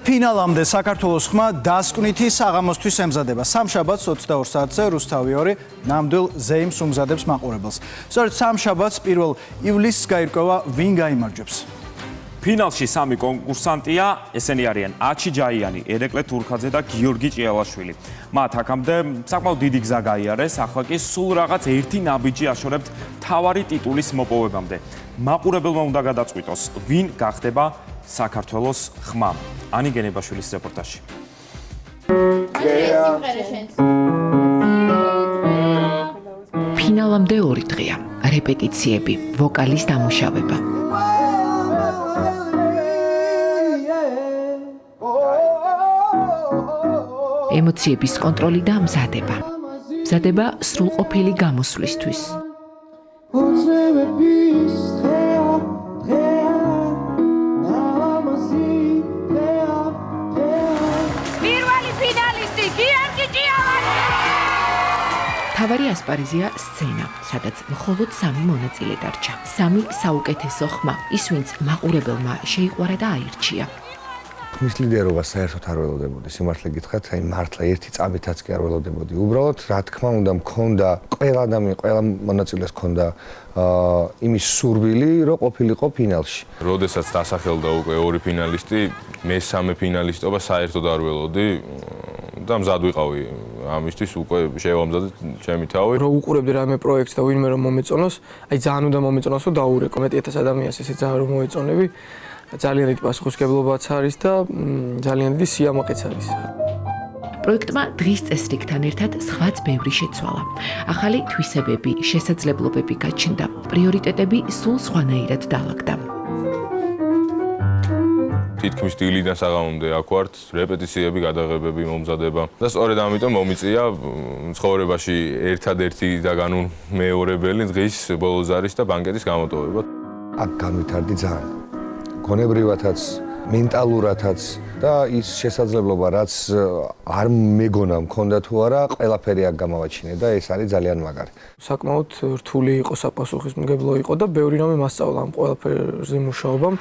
ფინალამდე საქართველოს ხმა დასკვნითი საღამოსთვის ემზადება. სამშაბათს 22 საათზე რუსთავი 2 ნამდვილ ზეიმს უმზადებს მაყურებელს. სწორედ სამშაბათს 1 ივლისს გაირკვევა ვინ გაიმარჯვებს. ფინალში სამი კონკურსანტია, ესენი არიან აჩი ჯაიანი, ერეკლე თურქაძე და გიორგი ჭიელაშვილი. მათ აქამდე საკმაოდ დიდი გზა გაიარეს, ახლა კი სულ რაღაც ერთი ნაბიჯი აშორებთ მთავარი ტიტულის მოპოვებამდე. მაყურებელმა უნდა გადაწყვიტოს, ვინ გახდება საქართველოს ხმა. ანი გენებაშვილის რეპორტაჟი. ფინალამდე 2 დღეა, რეპეტიციები, ვოკალის დამუშავება. ემოციების კონტროლი და მზადება. მზადება სრულყოფილი გამოსვლისთვის. თავარი ასპარეზია სცენა, სადაც მხოლოდ 3 მონაწილე დარჩა. 3 საუკეთესო ხმა, ის ვინც მაყურებელმა შეიყვარა და აირჩია. ხმის ლიდერობა საერთოდ არ ველოდებოდი, სიმართლე გითხრათ, აი მართლა ერთი წამითაც კი არ ველოდებოდი. უბრალოდ რა თქმა უნდა მქონდა ყველა ადამიანი, ყველა მონაწილეს მქონდა იმის სურვილი, რომ ყოფილიყო ფინალში. როდესაც დასახელდა უკვე 2 ფინალისტი, მესამე ფინალისტობა საერთოდ არ ველოდი და მზად ვიყავი ამისთვის უკვე შევამზადე ჩემი თავი. რო უყურებდი რამე პროექტს და ვინმე რომ მომეწონოს, აი ძალიან უნდა მომეწონოს, რომ დაურეკო. 10,000 ადამიანს ესე ძალიან რომ მოეწონები. ძალიან დიდი პასუხისმგებლობაც არის და ძალიან დიდი სიამაყეც არის. პროექტმა დღის წესრიგთან ერთად სხვაც ბევრი შეცვალა. ახალი თვისებები, შესაძლებლობები გაჩნდა, პრიორიტეტები სულ სხვანაირად დაალაგდა. თითქმის დილიდან საღამომდე აქ ვართ, რეპეტიციები, გადაღებები, მომზადება და სწორედ ამიტომ მომიწია ცხოვრებაში ერთადერთი და განუმეორებელი დღის ბოლოს არის და ბანკეტის გამოტოვება. აქ განვითარდი ძალიან. გონებრივათაც, მენტალურათაც და ის შესაძლებლობა, რაც არ მეგონა მქონდა თუ არა, ყველაფერი აქ გამავაჩინე და ეს არის ძალიან მაგარი. საკმაოდ რთული იყო, საპასუხისმგებლო იყო და ბევრი რამე მასწავლა ამ ყველაფერზე მუშაობამ.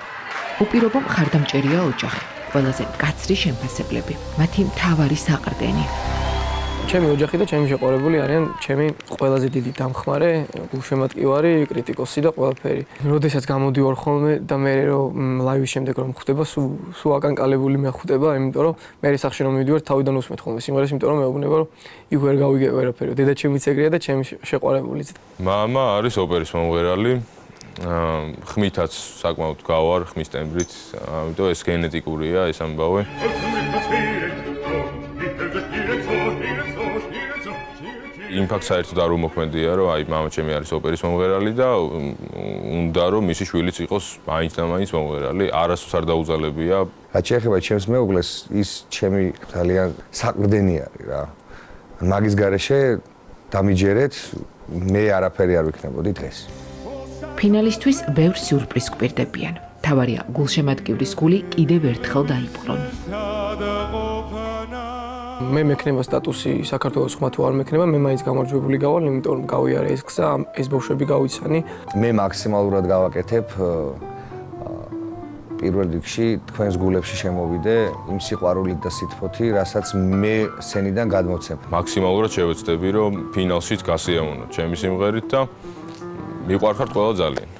უპირობო მხარდამჭერია ოჯახი, ყველაზე მკაცრი შემფასებლები, მათი მთავარი საყრდენი. ჩემი ოჯახი და ჩემი შეყვარებული არიან ჩემი ყველაზე დიდი დამხმარე, გულშემატკივარი, კრიტიკოსი და ყველაფერი. როდესაც გამოდივარ ხოლმე და მე რომ ლაივის შემდეგ რომ ხვდება, სულ აკანკალებული მეხვდება, იმიტომ რომ მე სახში რომ მივიდივარ, თავიდან უსმეთ ხოლმე სიმღერას, იმიტომ რომ მეუბნება რომ იქ ვერ გავიგე ვერაფერი. დედა ჩემიც ეგრეა და ჩემი შეყვარულიც. მამა არის ოპერის მომღერალი. ხმითაც საკმაოდ გავარ, ხმის ტემბრით, ამიტომ ეს გენეტიკურია, ეს ამბავი. იმ ფაქტს საერთოდ არ უმოქმედია, რომ აი მამა ჩემი არის ოპერის მომღერალი და უნდა რომ მისი შვილიც იყოს მაინც და მაინც მომღერალი, არასდროს არ დაუძალებია. რაც შეეხება ჩემს მეუღლეს, ის ჩემი ძალიან საყრდენი არის რა. მაგის გარეშე დამიჯერეთ, მე არაფერი არ ვიქნებოდი დღეს. ფინალისტვის ბევრ სიურპრიზს გვერდებიან. თავარია გულშემატკივრის გული კიდევ ერთხელ დაიპყრონ. მე მექნება სტატუსი საქართველოს ხმა თუ არ მექნება, მე მაინც გამარჯვებული გავალ, იმიტომ რომ გავიარე ეს გზა, ეს ბავშვები გავიცანი. მე მაქსიმალურად გავაკეთებ პირველ რიგში თქვენს გულებში შემოვიდე იმ სიყვარულით და სითბოთი, რასაც მე სცენიდან გადმოცემ. მაქსიმალურად შევეცდები, რომ ფინალშიც გასიამოვნო ჩემი სიმღერით და მიყვარხართ ყველა ძალიან.